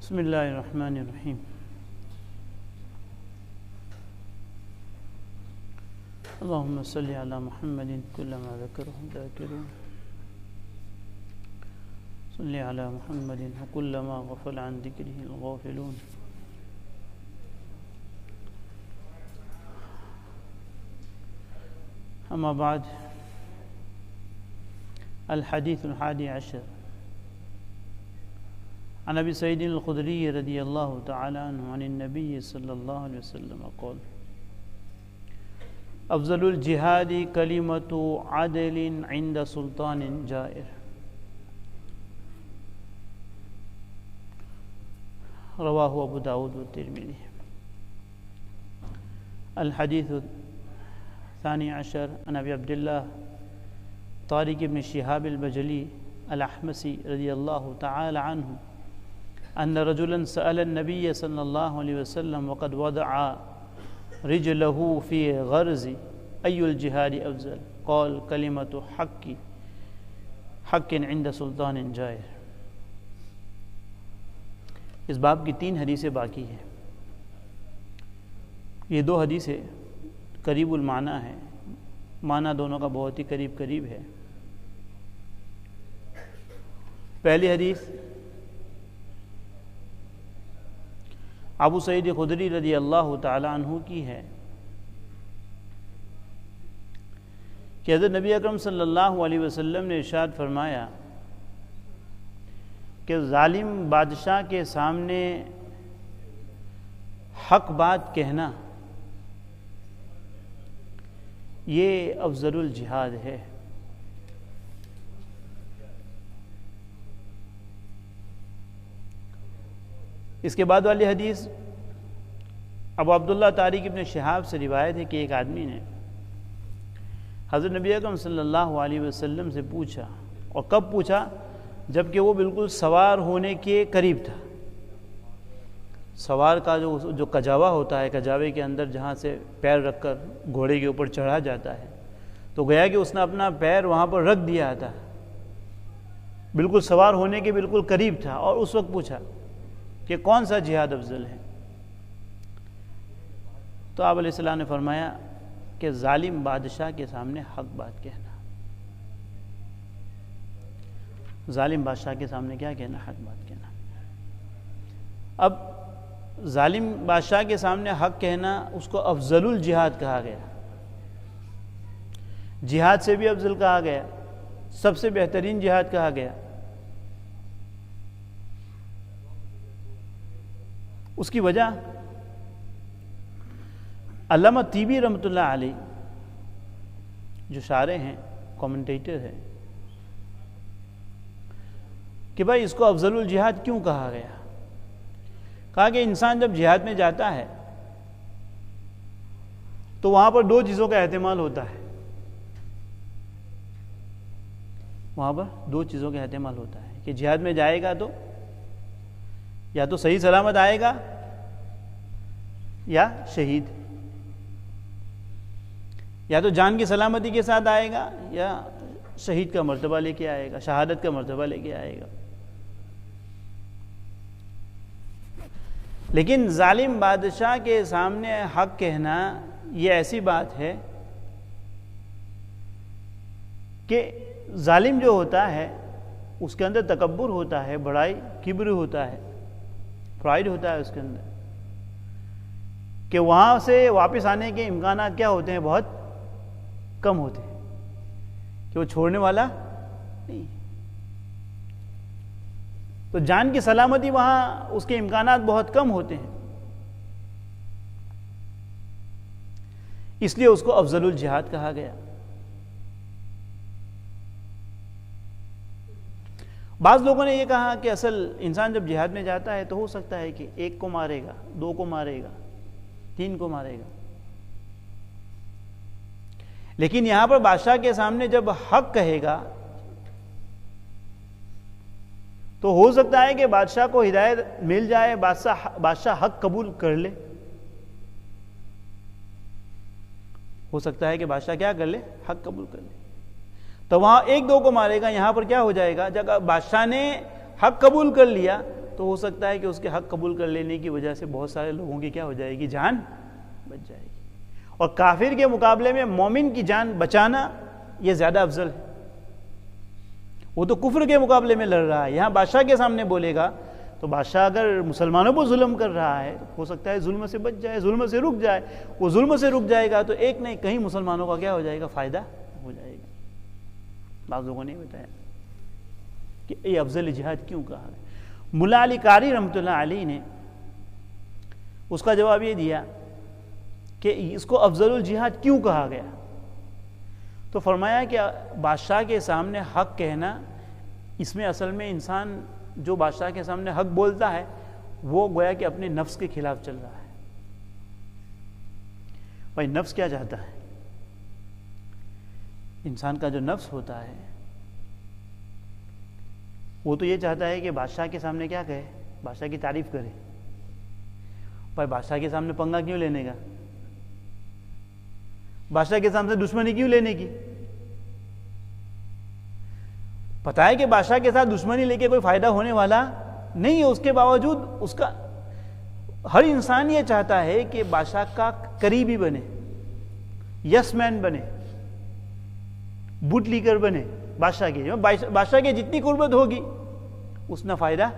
بسم اللہ الرحمن الرحیم. اللہم صلی علی محمد کلما ذکرہ الذاکرون، صلی علی محمد وکلما غفل عن ذکرہ الغافلون. اما بعد، الحدیث الحادی عشر عن ابی سعید الخدری رضی اللہ تعالی عنہ عن النبی صلی اللہ علیہ وسلم قال: افضل الجہاد کلمۃ عدل عند سلطان جائر. رواہ ابو داود والترمذی. الحدیث الثانی عشر عن ابی عبداللہ طارق بن شہاب البجلی الاحمسی رضی اللہ تعالی عنہ ان رجلا سأل النبي صلی اللہ علیہ وسلم وقد وضع رجله في غرز أي الجهاد أفضل؟ قال: كلمة حق عند سلطان جائر. اس باب کی 3 حدیثیں باقی ہیں. یہ 2 حدیثیں قریب المعنی ہیں، معنی دونوں کا بہت ہی قریب ہے. پہلی حدیث ابو سعید خدری رضی اللہ تعالی عنہ کی ہے کہ حضرت نبی اکرم صلی اللہ علیہ وسلم نے ارشاد فرمایا کہ ظالم بادشاہ کے سامنے حق بات کہنا یہ افضل الجہاد ہے. اس کے بعد والی حدیث ابو عبداللہ طارق ابن شہاب سے روایت ہے کہ ایک آدمی نے حضرت نبی اکرم صلی اللہ علیہ وسلم سے پوچھا، اور کب پوچھا؟ جبکہ وہ بالکل سوار ہونے کے قریب تھا. سوار کا جو کجاوا ہوتا ہے، کجاوے کے اندر جہاں سے پیر رکھ کر گھوڑے کے اوپر چڑھا جاتا ہے، تو گویا کہ اس نے اپنا پیر وہاں پر رکھ دیا تھا، بالکل سوار ہونے کے بالکل قریب تھا، اور اس وقت پوچھا کہ کون سا جہاد افضل ہے؟ تو آپ علیہ السلام نے فرمایا کہ ظالم بادشاہ کے سامنے حق بات کہنا. ظالم بادشاہ کے سامنے کیا کہنا؟ حق بات کہنا. اب ظالم بادشاہ کے سامنے حق کہنا، اس کو افضل الجہاد کہا گیا. جہاد سے بھی افضل کہا گیا، سب سے بہترین جہاد کہا گیا. اس کی وجہ علامہ طیبی رحمۃ اللہ علیہ جو شارح ہیں، کومنٹیٹر ہیں، کہ بھائی اس کو افضل الجہاد کیوں کہا گیا؟ کہا کہ انسان جب جہاد میں جاتا ہے تو وہاں پر 2 چیزوں کا احتمال ہوتا ہے. وہاں پر 2 چیزوں کا احتمال ہوتا ہے کہ جہاد میں جائے گا تو یا تو صحیح سلامت آئے گا یا شہید، یا تو جان کی سلامتی کے ساتھ آئے گا یا شہید کا مرتبہ لے کے آئے گا، شہادت کا مرتبہ لے کے آئے گا. لیکن ظالم بادشاہ کے سامنے حق کہنا یہ ایسی بات ہے کہ ظالم جو ہوتا ہے اس کے اندر تکبر ہوتا ہے، بڑائی، کبر ہوتا ہے، پرائیڈ ہوتا ہے اس کے اندر، کہ وہاں سے واپس آنے کے امکانات کیا ہوتے ہیں؟ بہت کم ہوتے ہیں، کہ وہ چھوڑنے والا نہیں. تو جان کی سلامتی وہاں اس کے امکانات بہت کم ہوتے ہیں، اس لیے اس کو افضل الجہاد کہا گیا. بعض لوگوں نے یہ کہا کہ اصل انسان جب جہاد میں جاتا ہے تو ہو سکتا ہے کہ 1 کو مارے گا، 2 کو مارے گا، 3 کو مارے گا. لیکن یہاں پر بادشاہ کے سامنے جب حق کہے گا تو ہو سکتا ہے کہ بادشاہ کو ہدایت مل جائے، بادشاہ حق قبول کر لے. ہو سکتا ہے کہ بادشاہ کیا کر لے؟ حق قبول کر لے. تو وہاں 1-2 کو مارے گا. یہاں پر کیا ہو جائے گا؟ جب بادشاہ نے حق قبول کر لیا تو تو ہو سکتا ہے کہ اس کے حق قبول کر لینے کی وجہ سے بہت سارے لوگوں کی کیا ہو جائے گی؟ جان بچ جائے گی. اور کافر کے مقابلے میں مومن کی جان بچانا یہ زیادہ افضل ہے. وہ تو کفر کے مقابلے میں لڑ رہا ہے, یہاں بادشاہ کے سامنے بولے گا تو بادشاہ اگر مسلمانوں پر ظلم کر رہا ہے تو ہو سکتا ہے ظلم سے بچ جائے, ظلم سے رک جائے. وہ ظلم سے رک جائے گا تو ایک نہیں کہیں مسلمانوں کا کیا ہو جائے گا؟ فائدہ ہو جائے گا. بعض لوگوں نے بتایا کہ یہ افضل جہاد کیوں کہا ہے. ملا علی قاری رحمۃ اللہ علیہ نے اس کا جواب یہ دیا کہ اس کو افضل الجہاد کیوں کہا گیا. تو فرمایا کہ بادشاہ کے سامنے حق کہنا, اس میں اصل میں انسان جو بادشاہ کے سامنے حق بولتا ہے وہ گویا کہ اپنے نفس کے خلاف چل رہا ہے. بھائی نفس کیا چاہتا ہے؟ انسان کا جو نفس ہوتا ہے وہ تو یہ چاہتا ہے کہ بادشاہ کے سامنے کیا کہے؟ بادشاہ کی تعریف کرے. بھائی بادشاہ کے سامنے پنگا کیوں لینے کا؟ بادشاہ کے سامنے دشمنی کیوں لینے کی؟ پتا ہے کہ بادشاہ کے ساتھ دشمنی لے کے کوئی فائدہ ہونے والا نہیں ہے. اس کے باوجود اس کا ہر انسان یہ چاہتا ہے کہ بادشاہ کا قریبی بنے, یس مین بنے, بوٹ لیکر بنے بادشاہ کے. بادشاہ کی جتنی قربت ہوگی اتنا فائدہ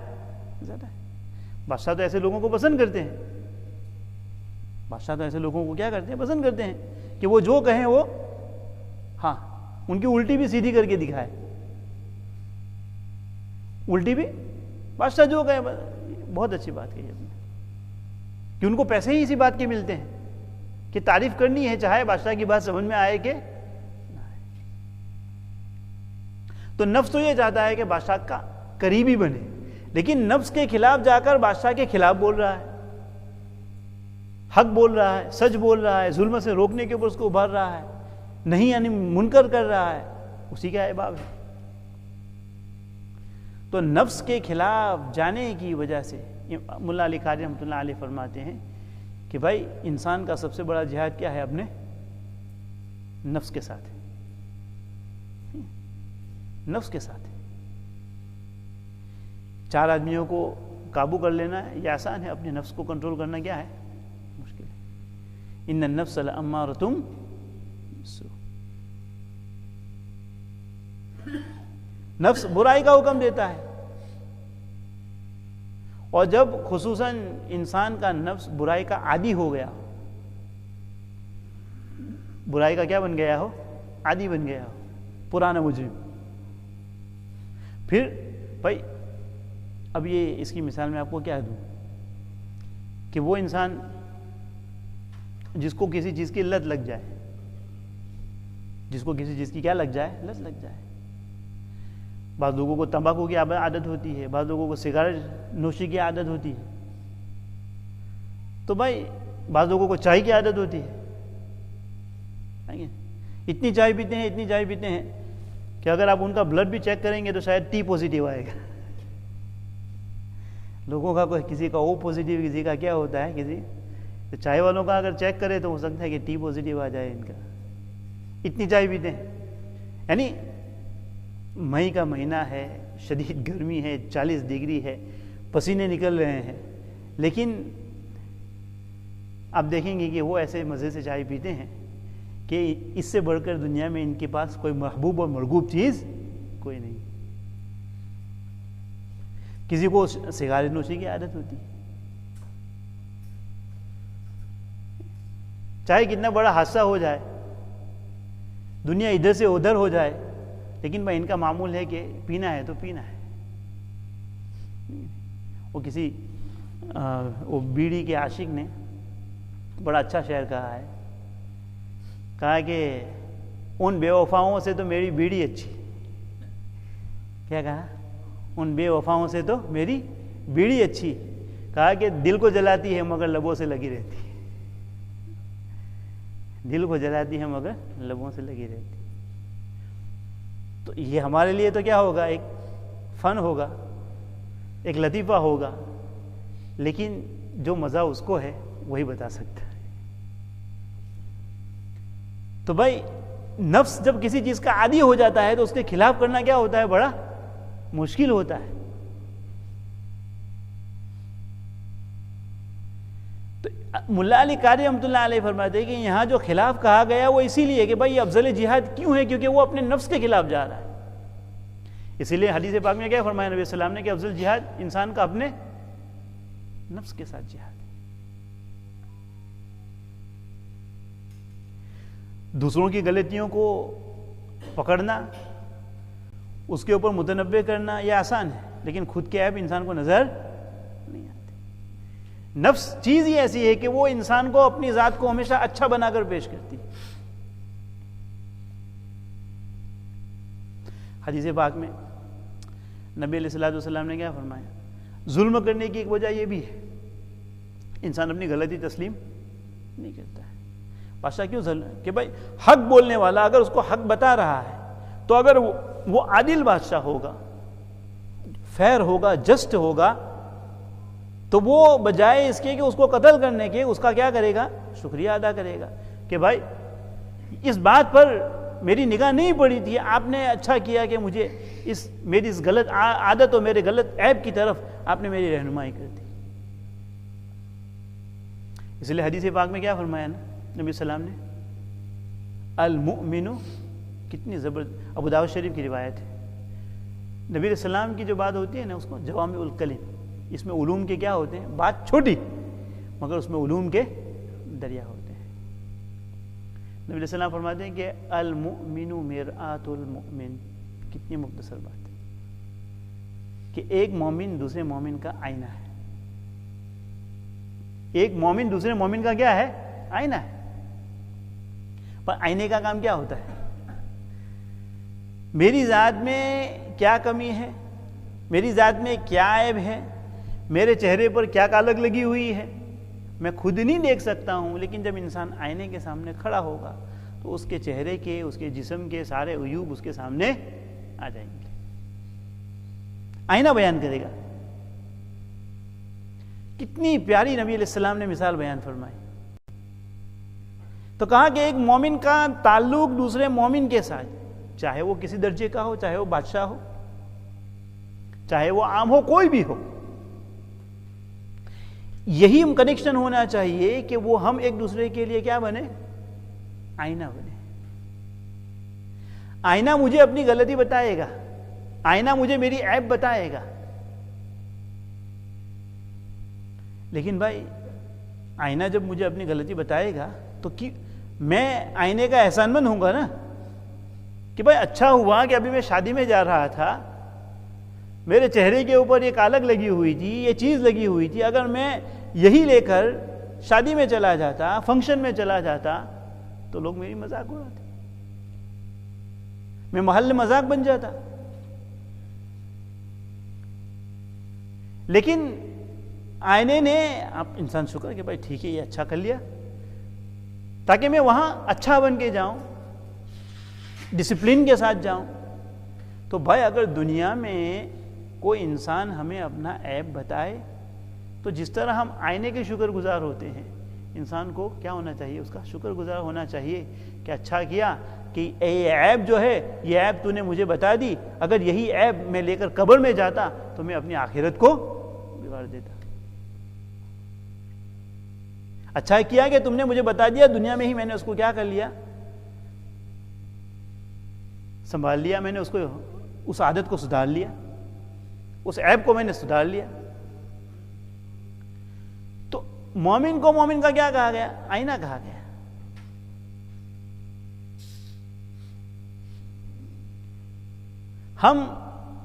زیادہ ہے. بادشاہ تو ایسے لوگوں کو پسند کرتے ہیں. بادشاہ تو ایسے لوگوں کو کیا کرتے ہیں؟ پسند کرتے ہیں کہ وہ جو کہیں وہ ہاں ان کی الٹی بھی سیدھی کر کے دکھائے. الٹی بھی بادشاہ جو کہے. بہت اچھی بات کہی آپ نے کہ ان کو پیسے ہی اسی بات کے ملتے ہیں کہ تعریف کرنی ہے, چاہے بادشاہ کی بات سمجھ میں آئے کہ نہ آئے. تو نفس تو یہ چاہتا ہے کہ بادشاہ کا قریبی بنے, لیکن نفس کے خلاف جا کر بادشاہ کے خلاف بول رہا ہے, حق بول رہا ہے, سچ بول رہا ہے, ظلم سے روکنے کے اوپر اس کو ابھار رہا ہے, نہیں یعنی منکر کر رہا ہے. اسی کا احباب ہے. تو نفس کے خلاف جانے کی وجہ سے ملا علی قاری رحمۃ اللہ علیہ فرماتے ہیں کہ بھائی انسان کا سب سے بڑا جہاد کیا ہے؟ اپنے نفس کے ساتھ. نفس کے ساتھ 4 آدمیوں کو قابو کر لینا ہے یہ آسان ہے, اپنے نفس کو کنٹرول کرنا کیا ہے؟ مشکل ہے. ان النفس لامارۃ بالسوء. نفس برائی کا حکم دیتا ہے, اور جب خصوصاً انسان کا نفس برائی کا عادی ہو گیا, برائی کا کیا بن گیا ہو؟ عادی بن گیا ہو, پرانا مجرم. پھر بھائی اب یہ اس کی مثال میں آپ کو کیا دوں کہ وہ انسان جس کو کسی چیز کی لت لگ جائے, جس کو کسی چیز کی کیا لگ جائے؟ لت لگ جائے. بعض لوگوں کو تمباکو کی عادت ہوتی ہے, بعض لوگوں کو سگریٹ نوشی کی عادت ہوتی ہے, تو بھائی بعض لوگوں کو چائے کی عادت ہوتی ہے. اتنی چائے پیتے ہیں, اتنی چائے پیتے ہیں کہ اگر آپ ان کا بلڈ بھی چیک کریں گے تو شاید ٹی پوزیٹیو آئے گا. لوگوں کا کوئی کسی کا او پوزیٹیو, کسی کا کیا ہوتا ہے, کسی تو چائے والوں کا اگر چیک کرے تو ہو سکتا ہے کہ ٹی پوزیٹیو آ جائے ان کا. اتنی چائے پیتے ہیں. یعنی مئی کا مہینہ ہے, شدید گرمی ہے, 40 ڈگری ہے, پسینے نکل رہے ہیں, لیکن آپ دیکھیں گے کہ وہ ایسے مزے سے چائے پیتے ہیں کہ اس سے بڑھ کر دنیا میں ان کے پاس کوئی محبوب اور مرغوب چیز کوئی نہیں. کسی کو سگریٹ نوشی کی عادت ہوتی ہے. چاہے کتنا بڑا حادثہ ہو جائے, دنیا ادھر سے ادھر ہو جائے, لیکن بھائی ان کا معمول ہے کہ پینا ہے تو پینا ہے. وہ کسی وہ بیڑی کے عاشق نے بڑا اچھا شعر کہا ہے, کہا کہ ان بے وفاؤں سے تو میری بیڑی اچھی. کیا کہا؟ ان بے وفاؤں سے تو میری بیڑی اچھی. کہا کہ دل کو جلاتی ہے مگر لبوں سے لگی رہتی. دل کو جلاتی ہے مگر لبوں سے لگی رہتی. تو یہ ہمارے لیے تو کیا ہوگا؟ ایک فن ہوگا, ایک لطیفہ ہوگا, لیکن جو مزہ اس کو ہے وہی بتا سکتا ہے. تو بھائی نفس جب کسی چیز کا عادی ہو جاتا ہے تو اس کے خلاف کرنا کیا ہوتا ہے؟ بڑا مشکل ہوتا ہے. تو ملا علی قاری رحمۃ اللہ علیہ فرماتے ہیں کہ یہاں جو خلاف کہا گیا وہ اسی لیے کہ بھائی افضل جہاد کیوں ہے، کیونکہ وہ اپنے نفس کے خلاف جا رہا ہے. اسی لیے حدیث پاک میں کیا فرمایا نبی صلی اللہ علیہ وسلم نے کہ افضل جہاد انسان کا اپنے نفس کے ساتھ جہاد ہے. دوسروں کی غلطیوں کو پکڑنا، اس کے اوپر متنبع کرنا یہ آسان ہے، لیکن خود کے عیب انسان کو نظر نہیں آتے. نفس چیز ہی ایسی ہے کہ وہ انسان کو اپنی ذات کو ہمیشہ اچھا بنا کر پیش کرتی. حدیث پاک میں نبی علیہ الصلوۃ والسلام نے کیا فرمایا؟ ظلم کرنے کی ایک وجہ یہ بھی ہے، انسان اپنی غلطی تسلیم نہیں کرتا ہے. بادشاہ کیوں ظلم کہ بھائی حق بولنے والا اگر اس کو حق بتا رہا ہے تو اگر وہ عادل بادشاہ ہوگا، فیر ہوگا، جسٹ ہوگا، تو وہ بجائے اس کے کہ اس کو قتل کرنے کے اس کا کیا کرے گا؟ شکریہ ادا کرے گا کہ بھائی اس بات پر میری نگاہ نہیں پڑی تھی، آپ نے اچھا کیا کہ مجھے میری اس غلط عادت اور میرے غلط عیب کی طرف آپ نے میری رہنمائی کر دی. اس لیے حدیث پاک میں کیا فرمایا نا نبی صلی اللہ علیہ وسلم نے؟ المؤمن، کتنی زبردست، ابو داؤد شریف کی روایت ہے. نبی علیہ السلام کی جو بات ہوتی ہے نا اس کو جوامع الکلم، اس میں علوم کے کیا ہوتے ہیں؟ بات چھوٹی مگر اس میں علوم کے دریا ہوتے ہیں. نبی علیہ السلام فرماتے ہیں کہ المؤمن مرآۃ المؤمن، کتنی مختصر بات ہے کہ ایک مومن دوسرے مومن کا آئینہ ہے. ایک مومن دوسرے مومن کا کیا ہے؟ آئینہ ہے. پر آئینے کا کام کیا ہوتا ہے؟ میری ذات میں کیا کمی ہے، میری ذات میں کیا عیب ہے، میرے چہرے پر کیا کالک لگی ہوئی ہے، میں خود نہیں دیکھ سکتا ہوں. لیکن جب انسان آئینے کے سامنے کھڑا ہوگا تو اس کے چہرے کے، اس کے جسم کے سارے عیوب اس کے سامنے آ جائیں گے. آئینہ بیان کرے گا. کتنی پیاری نبی علیہ السلام نے مثال بیان فرمائی. تو کہا کہ ایک مومن کا تعلق دوسرے مومن کے ساتھ، چاہے وہ کسی درجے کا ہو، چاہے وہ بادشاہ ہو، چاہے وہ عام ہو، کوئی بھی ہو، یہی کنیکشن ہونا چاہیے کہ وہ ہم ایک دوسرے کے لیے کیا بنے؟ آئینہ بنے. آئینہ مجھے اپنی غلطی بتائے گا، آئینہ مجھے میری عیب بتائے گا. لیکن بھائی آئینہ جب مجھے اپنی غلطی بتائے گا تو میں آئینے کا احسان مند ہوں گا نا کہ بھائی اچھا ہوا کہ ابھی میں شادی میں جا رہا تھا، میرے چہرے کے اوپر یہ کالک لگی ہوئی تھی، یہ چیز لگی ہوئی تھی، اگر میں یہی لے کر شادی میں چلا جاتا، فنکشن میں چلا جاتا تو لوگ میری مذاق اڑاتے، میں محل مذاق بن جاتا. لیکن آئینے نے آپ انسان شکر کہ بھائی ٹھیک ہے یہ اچھا کر لیا تاکہ میں وہاں اچھا بن کے جاؤں، ڈسپلن کے ساتھ جاؤں. تو بھائی اگر دنیا میں کوئی انسان ہمیں اپنا عیب بتائے تو جس طرح ہم آئینے کے شکر گزار ہوتے ہیں، انسان کو کیا ہونا چاہیے؟ اس کا شکر گزار ہونا چاہیے کہ اچھا کیا کہ یہ عیب جو ہے، یہ عیب تو نے مجھے بتا دی، اگر یہی عیب میں لے کر قبر میں جاتا تو میں اپنی آخرت کو بگاڑ دیتا. اچھا کیا کہ تم نے مجھے بتا دیا، دنیا میں ہی میں نے اس کو کیا کر لیا؟ سنبھال لیا. میں نے اس کو، اس عادت کو سدھار لیا، اس عیب کو میں نے سدھار لیا. تو مومن کو مومن کا کیا کہا گیا؟ آئینہ کہا گیا. ہم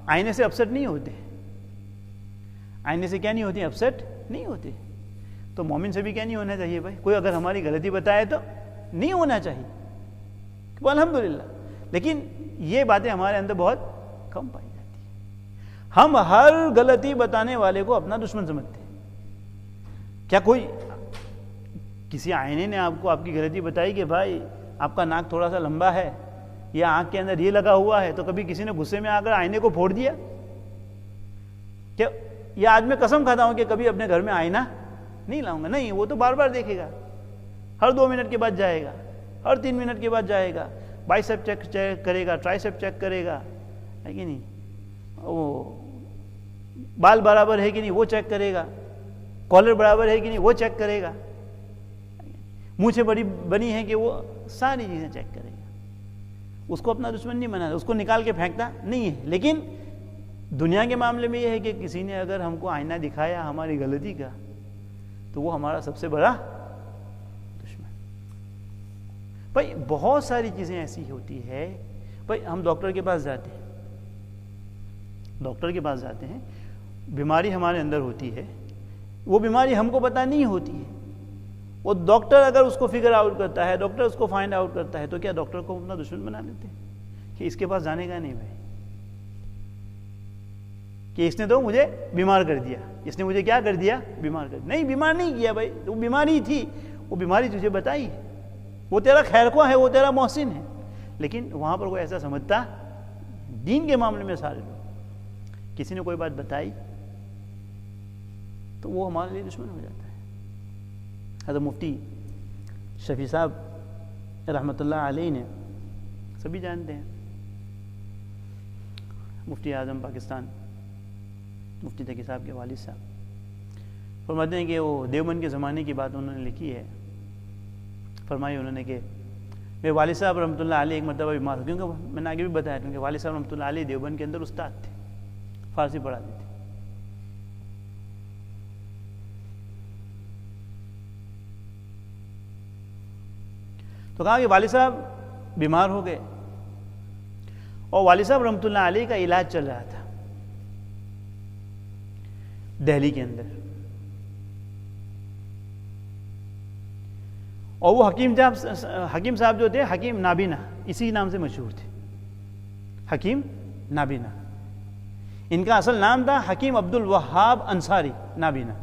آئینے سے اپسٹ نہیں ہوتے، آئینے سے کیا نہیں ہوتے؟ اپسٹ نہیں ہوتے. تو مومن سے بھی کیا نہیں ہونا چاہیے بھائی؟ کوئی اگر ہماری غلطی بتائے تو نہیں ہونا چاہیے، الحمدللہ. لیکن یہ باتیں ہمارے اندر بہت کم پائی جاتی ہیں. ہم ہر غلطی بتانے والے کو اپنا دشمن سمجھتے ہیں. کیا کوئی کسی آئینے نے آپ کو آپ کی غلطی بتائی کہ بھائی آپ کا ناک تھوڑا سا لمبا ہے یا آنکھ کے اندر یہ لگا ہوا ہے، تو کبھی کسی نے غصے میں آ کر آئینے کو پھوڑ دیا؟ کہ یہ آج میں قسم کھاتا ہوں کہ کبھی اپنے گھر میں آئینہ نہیں لاؤں گا. نہیں، وہ تو بار بار دیکھے گا، ہر 2 منٹ کے بعد جائے گا، ہر 3 منٹ کے بعد جائے گا، بائسیپ چیک کرے گا، ٹرائسیپ چیک کرے گا، ہے کہ نہیں، وہ بال برابر ہے کہ نہیں وہ چیک کرے گا، کالر برابر ہے کہ نہیں وہ چیک کرے گا. منہ سے بڑی بنی ہے کہ وہ ساری چیزیں چیک کرے گا. اس کو اپنا دشمن نہیں بنانا, اس کو نکال کے پھینکتا نہیں ہے. لیکن دنیا کے معاملے میں یہ ہے کہ کسی نے اگر ہم کو آئینہ دکھایا ہماری غلطی کا, تو وہ ہمارا سب سے بڑا دشمن. بھائی بہت ساری چیزیں ایسی ہوتی ہے. بھائی ہم ڈاکٹر کے پاس جاتے ہیں, بیماری ہمارے اندر ہوتی ہے, وہ بیماری ہم کو پتہ نہیں ہوتی ہے. وہ ڈاکٹر اگر اس کو فگر آؤٹ کرتا ہے, ڈاکٹر اس کو فائنڈ آؤٹ کرتا ہے, تو کیا ڈاکٹر کو اپنا دشمن بنا لیتے ہیں کہ اس کے پاس جانے کا نہیں بھائی, کہ اس نے تو مجھے بیمار کر دیا, اس نے مجھے کیا کر دیا, بیمار کر دیا. نہیں, بیمار نہیں کیا بھائی, وہ بیماری تھی, وہ بیماری تجھے بتائی ہے, وہ تیرا خیر خواہ ہے, وہ تیرا محسن ہے. لیکن وہاں پر کوئی ایسا سمجھتا, دین کے معاملے میں سارے لوگ, کسی نے کوئی بات بتائی تو وہ ہمارے لیے دشمن ہو جاتا ہے. حضرت مفتی شفیع صاحب رحمۃ اللہ علیہ نے, سبھی جانتے ہیں, مفتی اعظم پاکستان مفتی تقی صاحب کے والد صاحب, فرماتے ہیں کہ وہ دیوبند کے زمانے کی بات انہوں نے لکھی ہے. فرمائی انہوں نے کہ میرے والد صاحب رحمۃ اللہ علیہ ایک مرتبہ بیمار ہو, کیونکہ میں نے آگے بھی بتایا, کیونکہ والد صاحب رحمۃ اللہ علیہ دیوبند کے اندر استاد تھے, فارسی پڑھاتے تھے. تو کہا کہ والد صاحب بیمار ہو گئے, اور والد صاحب رحمۃ اللہ علیہ کا علاج چل رہا تھا دہلی کے اندر. اور وہ حکیم صاحب جو تھے, حکیم نابینا, اسی نام سے مشہور تھے, حکیم نابینا. ان کا اصل نام تھا حکیم عبد الوہاب انصاری نابینا.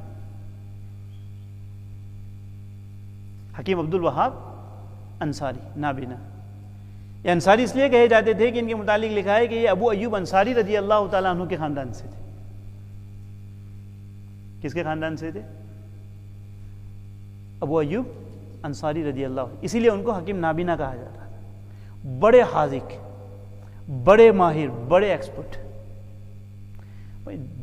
حکیم عبد الوہاب انصاری نابینا. یہ انصاری اس لیے کہے جاتے تھے کہ ان کے متعلق لکھا ہے کہ یہ ابو ایوب انصاری رضی اللہ تعالیٰ عنہ کے خاندان سے تھے. کس کے خاندان سے تھے؟ ابو ایوب انصاری رضی اللہ, اسی لیے ان کو حکیم نابینا کہا جاتا تھا. بڑے حاذق, بڑے ماہر, بڑے ایکسپرٹ.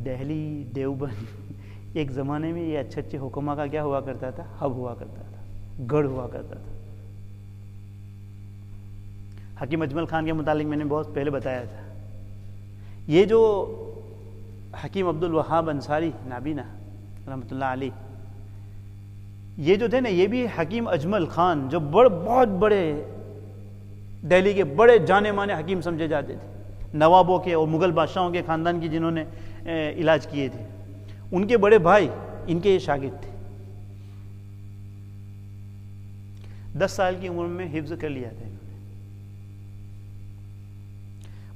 دہلی دیوبند ایک زمانے میں یہ اچھے اچھے حکما کا کیا ہوا کرتا تھا, ہب ہوا کرتا تھا, گڑھ ہوا کرتا تھا. حکیم اجمل خان کے متعلق میں نے بہت پہلے بتایا تھا. یہ جو حکیم عبد الوہاب انصاری نابینا رحمۃ اللہ علیہ, یہ جو تھے نا, یہ بھی حکیم اجمل خان جو بہت بڑے دہلی کے بڑے جانے مانے حکیم سمجھے جاتے تھے, نوابوں کے اور مغل بادشاہوں کے خاندان کی جنہوں نے علاج کیے تھے, ان کے بڑے بھائی ان کے یہ شاگرد تھے. 10 سال کی عمر میں حفظ کر لیا تھا انہوں نے.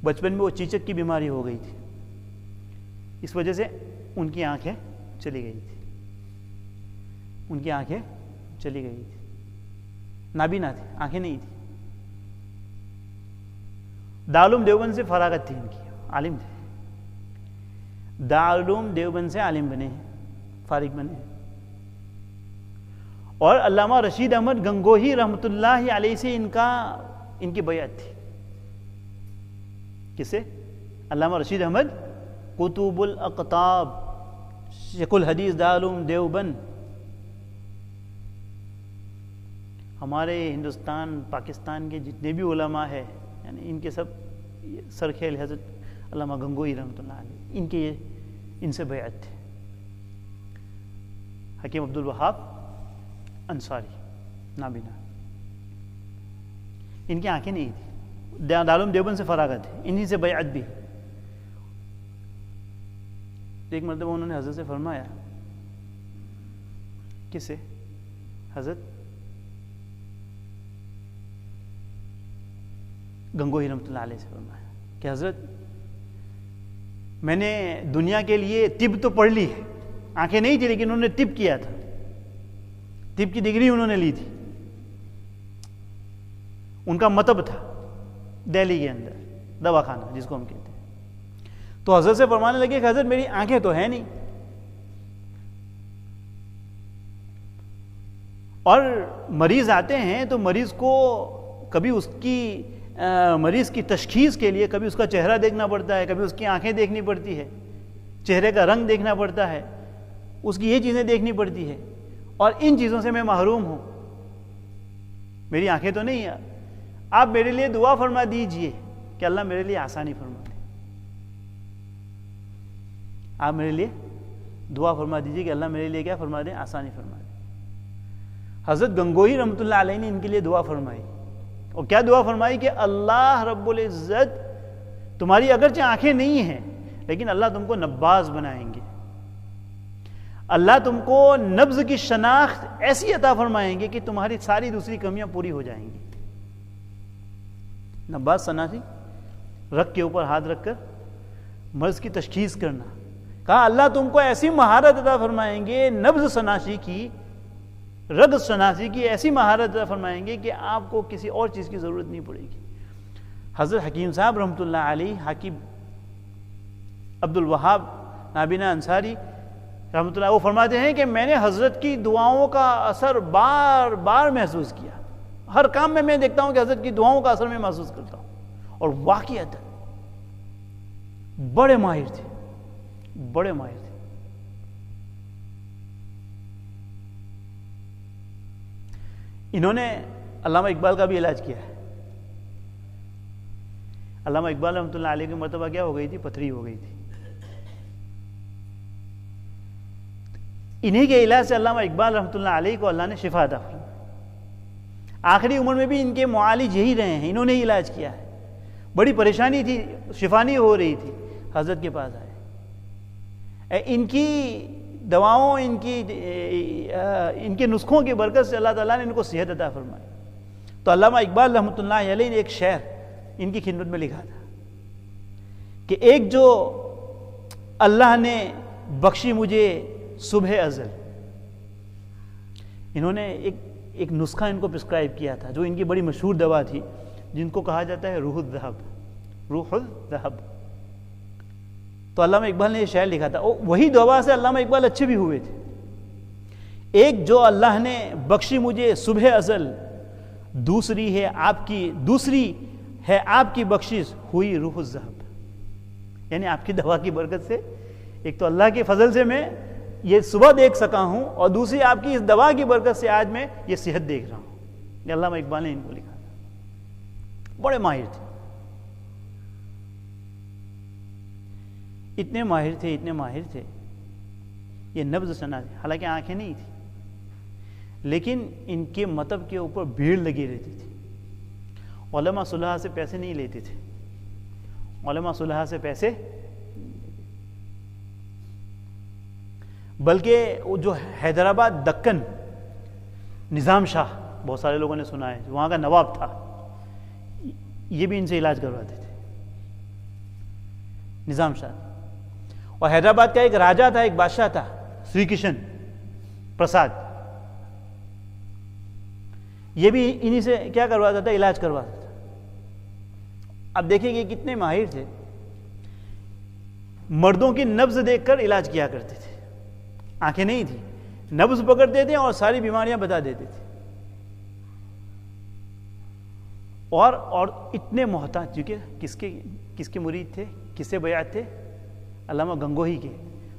بچپن میں وہ چیچک کی بیماری ہو گئی تھی, اس وجہ سے ان کی آنکھیں چلی گئی تھی, ان کی آنکھیں چلی گئی تھی. نابینا تھے, آنکھیں نہیں تھی. دارالعلوم دیوبند سے فراغت تھی ان کی, عالم تھے. دارالعلوم دیوبند سے عالم بنے ہیں, فارغ بنے ہیں. اور علامہ رشید احمد گنگوہی رحمۃ اللہ علیہ سے ان کی بیعت تھی. کس سے؟ علامہ رشید احمد کتب الاقطاب, شیخ الحدیث دارالعلوم دیوبند. ہمارے ہندوستان پاکستان کے جتنے بھی علماء ہیں, یعنی ان کے سب سرخیل حضرت علامہ گنگوہی رحمۃ اللہ علیہ, ان سے بیعت تھے. حکیم عبد الوہاب انصاری نابینا, ان کی آنکھیں نہیں تھی, دارالعلوم دیوبند سے فراغت ہے, انہی سے بیعت بھی. ایک مرتبہ انہوں نے حضرت سے فرمایا, کس سے؟ حضرت گنگوہی رحمۃ اللہ علیہ سے فرمایا کہ حضرت میں نے دنیا کے لیے طب تو پڑھ لی ہے, آنکھیں نہیں تھی لیکن انہوں نے طب کیا تھا, طب کی ڈگری انہوں نے لی تھی. ان کا مطب تھا دہلی کے اندر دواخانہ جس کو ہم کہتے ہیں. تو حضرت سے فرمانے لگے کہ حضرت میری آنکھیں تو ہیں نہیں, اور مریض آتے ہیں تو مریض کو کبھی مریض کی تشخیص کے لیے کبھی اس کا چہرہ دیکھنا پڑتا ہے, کبھی اس کی آنکھیں دیکھنی پڑتی ہے, چہرے کا رنگ دیکھنا پڑتا ہے, اس کی یہ چیزیں دیکھنی پڑتی ہے, اور ان چیزوں سے میں محروم ہوں. میری آنکھیں تو نہیں ہیں, آپ میرے لیے دعا فرما دیجئے کہ اللہ میرے لیے آسانی فرما دے. آپ میرے لیے دعا فرما دیجئے کہ اللہ میرے لیے کیا فرما دے, آسانی فرما دے. حضرت گنگوہی رحمۃ اللہ علیہ نے ان کے لیے دعا فرمائی, اور کیا دعا فرمائی کہ اللہ رب العزت تمہاری اگرچہ آنکھیں نہیں ہیں لیکن اللہ تم کو نباز بنائیں گے, اللہ تم کو نبض کی شناخت ایسی عطا فرمائیں گے کہ تمہاری ساری دوسری کمیاں پوری ہو جائیں گی. نباز شناسی, رگ کے اوپر ہاتھ رکھ کر مرض کی تشخیص کرنا. کہا اللہ تم کو ایسی مہارت عطا فرمائیں گے, نبض شناسی کی, رگ شناسی کی ایسی مہارت عطا فرمائیں گے کہ آپ کو کسی اور چیز کی ضرورت نہیں پڑے گی. حضرت حکیم صاحب رحمۃ اللہ علیہ, حکیم عبد الوہاب نابینا انصاری رحمۃ اللہ, وہ فرماتے ہیں کہ میں نے حضرت کی دعاؤں کا اثر بار بار محسوس کیا. ہر کام میں دیکھتا ہوں کہ حضرت کی دعاؤں کا اثر میں محسوس کرتا ہوں. اور واقعات بڑے ماہر تھے, بڑے ماہر تھے. انہوں نے علامہ اقبال کا بھی علاج کیا ہے. علامہ اقبال رحمۃ اللہ علیہ کی مرتبہ کیا ہو گئی تھی, پتھری ہو گئی تھی. انہی کے علاج سے علامہ اقبال رحمۃ اللہ علیہ کو اللہ نے شفا عطا فرمائی. آخری عمر میں بھی ان کے معالج یہی رہے ہیں, انہوں نے ہی علاج کیا ہے. بڑی پریشانی تھی, شفا نہیں ہو رہی تھی, حضرت کے پاس آئے. ان کی دواؤں, ان کے نسخوں کی برکت سے اللہ تعالیٰ نے ان کو صحت عطا فرمائی. تو علامہ اقبال رحمۃ اللہ علیہ نے ایک شعر ان کی خدمت میں لکھا تھا کہ ایک جو اللہ نے بخشی مجھے صبح ازل. انہوں نے ایک نسخہ ان کو پرسکرائب کیا تھا جو ان کی بڑی مشہور دوا تھی, جن کو کہا جاتا ہے روح الذہب, روح الذہب. تو علامہ اقبال نے یہ شعر لکھا تھا. وہی دوا سے علامہ اقبال اچھے بھی ہوئے تھے. ایک جو اللہ نے بخشی مجھے صبح ازل, دوسری ہے آپ کی بخشش ہوئی روح الذہب. یعنی آپ کی دوا کی برکت سے, ایک تو اللہ کے فضل سے میں یہ صبح دیکھ سکا ہوں, اور دوسری آپ کی اس دوا کی برکت سے آج میں یہ صحت دیکھ رہا ہوں. یہ علامہ اقبال نے ان کو لکھا تھا. بڑے ماہر تھے, اتنے ماہر تھے. یہ نبض سنا تھے, حالانکہ آنکھیں نہیں تھی, لیکن ان کے مطلب کے اوپر بھیڑ لگی رہتی تھی. علماء صلحاء سے پیسے نہیں لیتے تھے, علماء صلحاء سے پیسے, بلکہ وہ جو حیدرآباد دکن نظام شاہ, بہت سارے لوگوں نے سنا ہے, وہاں کا نواب تھا, یہ بھی ان سے علاج کرواتے تھے, نظام شاہ. اور حیدرآباد کا ایک راجا تھا, ایک بادشاہ تھا, سری کرشن پرساد. یہ بھی انہی سے کیا کرواتا تھا, علاج کرواتا تھا. اب دیکھیں کہ کتنے ماہر تھے. مردوں کی نبض دیکھ کر علاج کیا کرتے تھے, آنکھیں نہیں تھی, نبض پکڑتے تھے اور ساری بیماریاں بتا دیتے تھے. اور اتنے محتاج, کیونکہ کس کے مرید تھے, کس سے بیعت تھے, علامہ گنگوہی کے.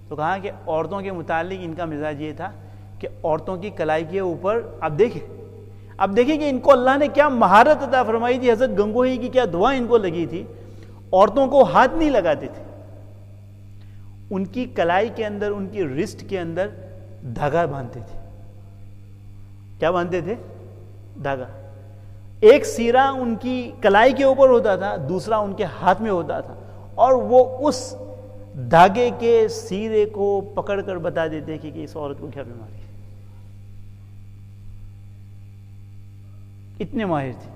تو کہا کہ عورتوں کے متعلق ان کا مزاج یہ تھا کہ عورتوں کی کلائی کے اوپر اب دیکھیں کہ ان کو اللہ نے کیا مہارت عطا فرمائی تھی. حضرت گنگوہی کی کیا دعا ان کو لگی تھی. عورتوں کو ہاتھ نہیں لگاتے تھے, ان کی کلائی کے اندر, ان کی رسٹ کے اندر دھاگا باندھتے تھے. کیا باندھتے تھے؟ دھاگا. ایک سیرا ان کی کلائی کے اوپر ہوتا تھا, دوسرا ان کے ہاتھ میں ہوتا تھا, اور وہ اس دھاگے کے سیرے کو پکڑ کر بتا دیتے کہ اس عورت کو کیا بیماری ہے. اتنے ماہر تھے.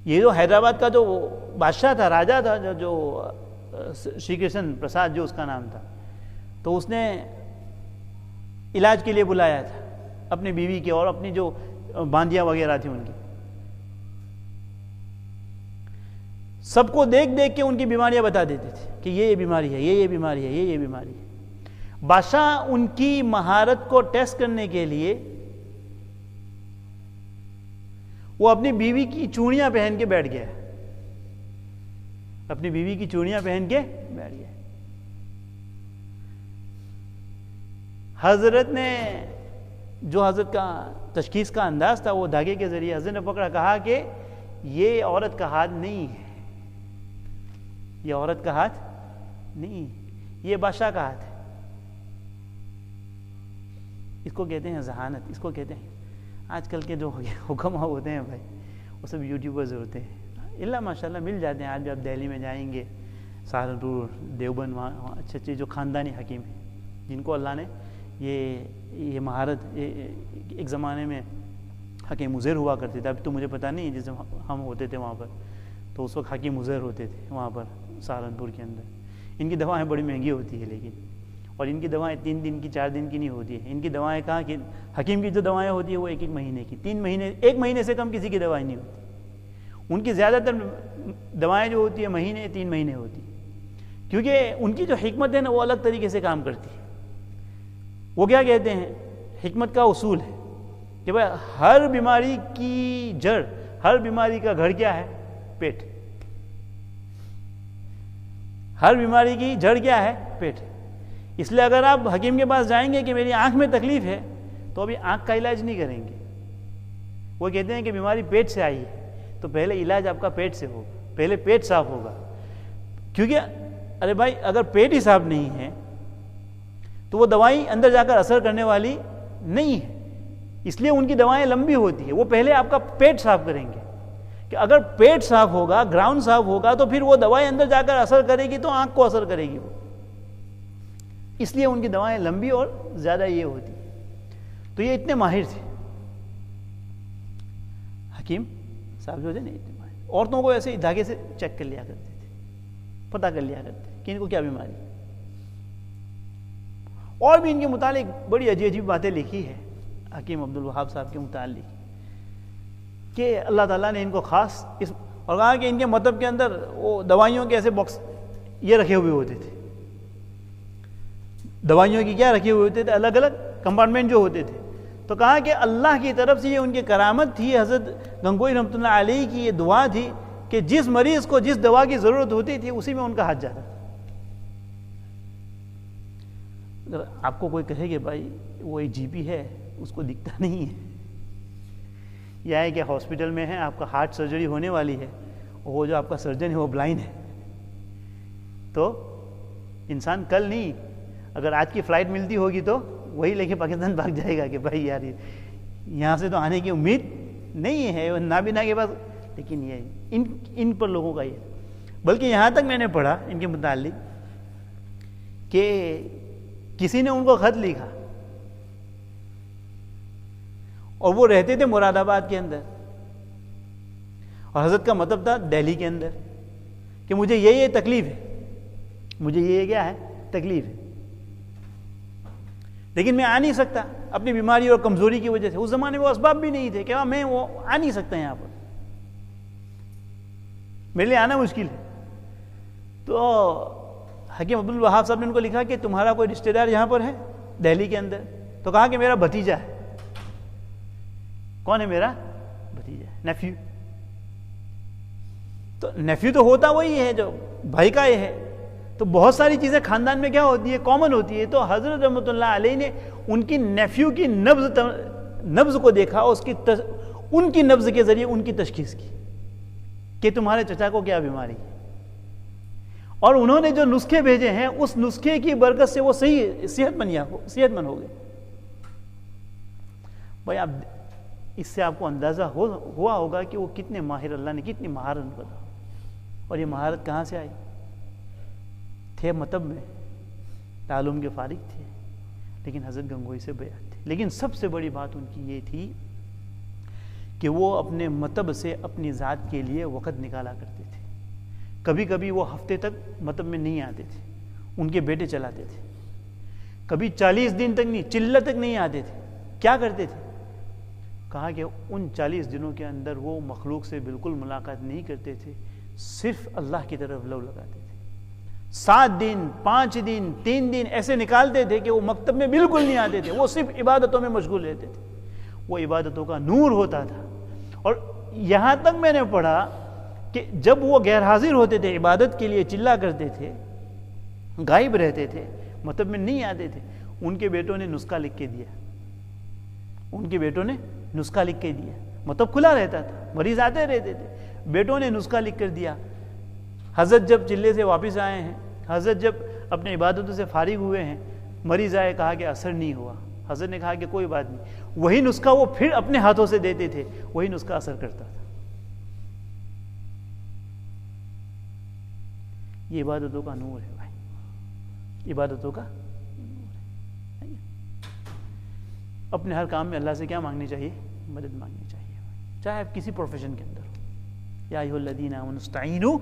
یہ جو حیدرآباد کا جو بادشاہ تھا, راجا تھا, جو شری کرشن پرساد جو اس کا نام تھا, تو اس نے علاج کے لیے بلایا تھا اپنی بیوی کے اور اپنی جو باندیاں وغیرہ تھی ان کی. سب کو دیکھ کے ان کی بیماریاں بتا دیتے تھے کہ یہ بیماری ہے, یہ بیماری ہے, یہ بیماری ہے. بادشاہ ان کی مہارت کو ٹیسٹ کرنے کے لیے وہ اپنی بیوی کی چوڑیاں پہن کے بیٹھ گیا, اپنی بیوی کی چوڑیاں پہن کے بیٹھ گیا. حضرت نے جو حضرت کا تشخیص کا انداز تھا وہ دھاگے کے ذریعے حضرت نے پکڑا، کہا کہ یہ عورت کا ہاتھ نہیں ہے، یہ عورت کا ہاتھ نہیں، یہ بادشاہ کا ہاتھ ہے. اس کو کہتے ہیں ذہانت، اس کو کہتے ہیں. آج کل کے جو حکماء ہوتے ہیں بھائی وہ سب یوٹیوبرز ہوتے ہیں، اللہ ماشاء اللہ مل جاتے ہیں. آج بھی آپ دہلی میں جائیں گے، سہارنپور، دیوبند، وہاں اچھے اچھے جو خاندانی حکیم ہیں جن کو اللہ نے یہ مہارت، ایک زمانے میں حکیم عزیر ہوا کرتے تھے، اب تو مجھے پتہ نہیں، جیسے ہم ہوتے تھے وہاں پر تو اس وقت حکیم عزیر ہوتے تھے وہاں پر سہارنپور کے اندر. ان کی دوائیں بڑی مہنگی ہوتی ہے لیکن، اور ان کی دوائیں 3 دن کی 4 دن کی نہیں ہوتی ہے. ان کی دوائیں کہاں کہ حکیم کی جو دوائیں ہوتی ہیں وہ 1 مہینے کی، 3 مہینے، 1 مہینے سے کم کسی کی دوائی نہیں ہوتی. ان کی زیادہ تر دوائیں جو ہوتی ہیں مہینے 3 مہینے ہوتی ہیں، کیونکہ ان کی جو حکمت ہے نا وہ الگ طریقے سے کام کرتی ہے. وہ کیا کہتے ہیں، حکمت کا اصول ہے کہ بھائی ہر بیماری کی جڑ، ہر بیماری کا گھر کیا ہے، پیٹ. ہر بیماری کی جڑ کیا ہے، پیٹ. اس لیے اگر آپ حکیم کے پاس جائیں گے کہ میری آنکھ میں تکلیف ہے تو ابھی آنکھ کا علاج نہیں کریں گے. وہ کہتے ہیں کہ بیماری پیٹ سے آئی ہے تو پہلے علاج آپ کا پیٹ سے ہوگا، پہلے پیٹ صاف ہوگا. کیونکہ ارے بھائی اگر پیٹ ہی صاف نہیں ہے تو وہ دوائی اندر جا کر اثر کرنے والی نہیں ہے. اس لیے ان کی دوائیں لمبی ہوتی ہے. وہ پہلے آپ کا پیٹ صاف کریں گے کہ اگر پیٹ صاف ہوگا، گراؤنڈ صاف ہوگا تو پھر وہ دوائی اندر جا کر اثر کرے گی تو آنکھ کو اثر کرے گی وہ. اس لیے ان کی دوائیں لمبی اور زیادہ یہ ہوتی. تو یہ اتنے ماہر تھے حکیم صاحب جو تھے نا، اتنے ماہر. عورتوں کو ایسے دھاگے سے چیک کر لیا کرتے تھے، پتہ کر لیا کرتے تھے کہ ان کو کیا بیماری. اور بھی ان کے متعلق بڑی عجیب عجیب باتیں لکھی ہے حکیم عبدالوہاب صاحب کے متعلق کہ اللہ تعالیٰ نے ان کو خاص اور کہا کہ ان کے مطلب کے اندر وہ دوائیوں کے ایسے باکس یہ رکھے ہوئے ہوتے تھے، دوائیوں کی کیا رکھے ہوئے ہوتے تھے، الگ الگ کمپارٹمنٹ جو ہوتے تھے. تو کہا کہ اللہ کی طرف سے یہ ان کی کرامت تھی، حضرت گنگوئی رحمۃ اللہ علیہ کی یہ دعا تھی کہ جس مریض کو جس دوا کی ضرورت ہوتی تھی اسی میں ان کا ہاتھ جاتا تھا. اگر آپ کو کوئی کہے کہ بھائی وہ ایک جی پی ہے اس کو دکھتا نہیں ہے، یا ہے کہ ہاسپٹل میں ہے آپ کا ہارٹ سرجری ہونے والی ہے، وہ جو آپ کا سرجن ہے وہ بلائنڈ ہے، تو انسان کل نہیں، اگر آج کی فلائٹ ملتی ہوگی تو وہی لے کے پاکستان بھاگ جائے گا کہ بھائی یار یہاں سے تو آنے کی امید نہیں ہے نابینا کے پاس. لیکن یہ ان پر لوگوں کا یہ، بلکہ یہاں تک میں نے پڑھا ان کے متعلق کہ کسی نے ان کو خط لکھا اور وہ رہتے تھے مراد آباد کے اندر، اور حضرت کا مطلب تھا دہلی کے اندر کہ مجھے یہ تکلیف ہے، مجھے یہ کیا ہے، تکلیف ہے، لیکن میں آ نہیں سکتا اپنی بیماری اور کمزوری کی وجہ سے. اس زمانے میں وہ اسباب بھی نہیں تھے کہ میں وہ آ نہیں سکتا یہاں پر، میرے لیے آنا مشکل ہے. تو حکیم عبدالوہاب صاحب نے ان کو لکھا کہ تمہارا کوئی رشتہ دار یہاں پر ہے دہلی کے اندر؟ تو کہا کہ میرا بھتیجا ہے. کون ہے؟ میرا بھتیجا، نیفیو. تو نیفیو تو ہوتا وہی ہے جو بھائی کا یہ ہے. تو بہت ساری چیزیں خاندان میں کیا ہوتی ہے، کامن ہوتی ہے. تو حضرت رحمۃ اللہ علیہ نے ان کی نیفیو کی نبض کو دیکھا، ان کی نبض کے ذریعے ان کی تشخیص کی کہ تمہارے چچا کو کیا بیماری ہے، اور انہوں نے جو نسخے بھیجے ہیں اس نسخے کی برکت سے وہ صحیح صحت مند ہو گئے. بھائی آپ اس سے آپ کو اندازہ ہوا ہوگا کہ وہ کتنے ماہر، اللہ نے کتنی مہارت ان کو دی. اور یہ مہارت کہاں سے آئی؟ تھے مطلب میں تعلم کے فارغ تھے، لیکن حضرت گنگوئی سے بیعت تھے. لیکن سب سے بڑی بات ان کی یہ تھی کہ وہ اپنے مطلب سے اپنی ذات کے لیے وقت نکالا کرتے تھے. کبھی کبھی وہ ہفتے تک مطلب میں نہیں آتے تھے، ان کے بیٹے چلاتے تھے. کبھی 40 دن تک نہیں، چلہ تک نہیں آتے تھے. کیا کرتے تھے؟ کہا کہ ان 40 دنوں کے اندر وہ مخلوق سے بالکل ملاقات نہیں کرتے تھے، صرف اللہ کی طرف لو لگاتے تھے. 7 دن 5 دن 3 دن ایسے نکالتے تھے کہ وہ مکتب میں بالکل نہیں آتے تھے، وہ صرف عبادتوں میں مشغول رہتے تھے. وہ عبادتوں کا نور ہوتا تھا. اور یہاں تک میں نے پڑھا کہ جب وہ غیر حاضر ہوتے تھے، عبادت کے لیے چلا کرتے تھے، غائب رہتے تھے، مطلب میں نہیں آتے تھے، ان کے بیٹوں نے نسخہ لکھ کے دیا ان کے بیٹوں نے نسخہ لکھ کے دیا، مطلب کھلا رہتا تھا، مریض آتے رہتے تھے، بیٹوں نے نسخہ لکھ کر دیا۔ حضرت جب چلے سے واپس آئے ہیں، حضرت جب اپنے عبادتوں سے فارغ ہوئے ہیں، مریض آئے، کہا کہ اثر نہیں ہوا۔ حضرت نے کہا کہ کوئی بات نہیں، وہی نسخہ وہ پھر اپنے ہاتھوں سے دیتے تھے، وہی نسخہ اثر کرتا تھا۔ یہ عبادتوں کا نور ہے بھائی، عبادتوں کا نور ہے۔ اپنے ہر کام میں اللہ سے کیا مانگنی چاہیے؟ مدد مانگنی چاہیے، چاہے آپ کسی پروفیشن کے اندر ہو۔ یا ایھا الذین آمنوا استعینوا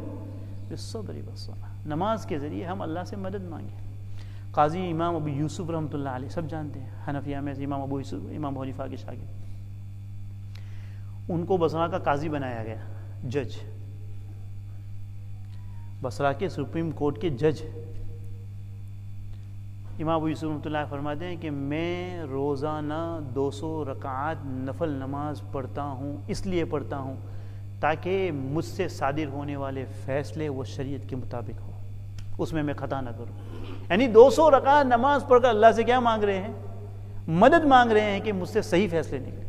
بالصبر والصلاۃ، نماز کے ذریعے ہم اللہ سے مدد مانگیں۔ قاضی امام ابو یوسف رحمۃ اللہ علیہ سب جانتے ہیں، حنفیہ میں سے امام ابو یوسف، امام حنیفہ کے شاگرد، ان کو بصرہ کا قاضی بنایا گیا، جج، بصرہ کے سپریم کورٹ کے جج۔ امام ابو یوسف رحمۃ اللہ فرماتے ہیں کہ میں روزانہ 200 رکعات نفل نماز پڑھتا ہوں، اس لیے پڑھتا ہوں تاکہ مجھ سے صادر ہونے والے فیصلے وہ شریعت کے مطابق ہو، اس میں خطا نہ کروں۔ یعنی 200 رکعات نماز پڑھ کر اللہ سے کیا مانگ رہے ہیں؟ مدد مانگ رہے ہیں کہ مجھ سے صحیح فیصلے نکلیں۔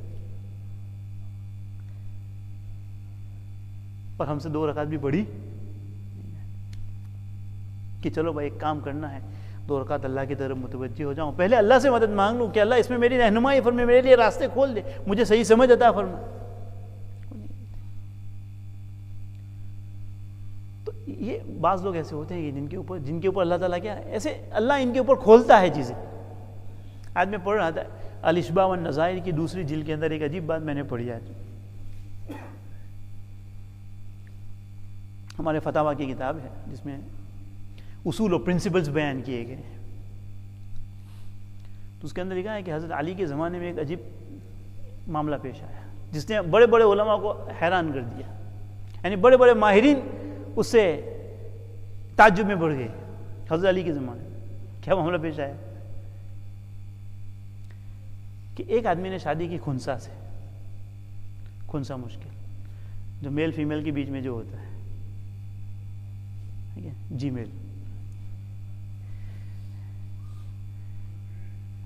اور ہم سے 2 رکعت بھی بڑی کہ چلو بھائی ایک کام کرنا ہے، 2 رکعت اللہ کی طرف متوجہ ہو جاؤں، پہلے اللہ سے مدد مانگ لوں کہ اللہ اس میں میری رہنمائی فرمائے، میرے لیے راستے کھول دے، مجھے صحیح سمجھ عطا فرمائے۔ تو یہ بعض لوگ ایسے ہوتے ہیں کہ جن کے اوپر اللہ تعالیٰ کیا ایسے اللہ ان کے اوپر کھولتا ہے چیزیں۔ آج میں پڑھ رہا تھا الاشباع والنظائر کی 2 جلد کے اندر ایک عجیب بات میں نے پڑھی ہے، ہمارے فتاویٰ کی کتاب ہے جس میں اصول و پرنسپلز بیان کیے گئے ہیں، تو اس کے اندر لکھا ہے کہ حضرت علی کے زمانے میں ایک عجیب معاملہ پیش آیا جس نے بڑے بڑے علماء کو حیران کر دیا، یعنی بڑے بڑے ماہرین اس سے تعجب میں پڑ گئے۔ حضرت علی کے زمانے میں کیا معاملہ پیش آیا کہ ایک آدمی نے شادی کی خنسا سے، خنسا مشکل جو میل فیمیل کے بیچ میں جو ہوتا ہے، ٹھیک ہے، جی میل،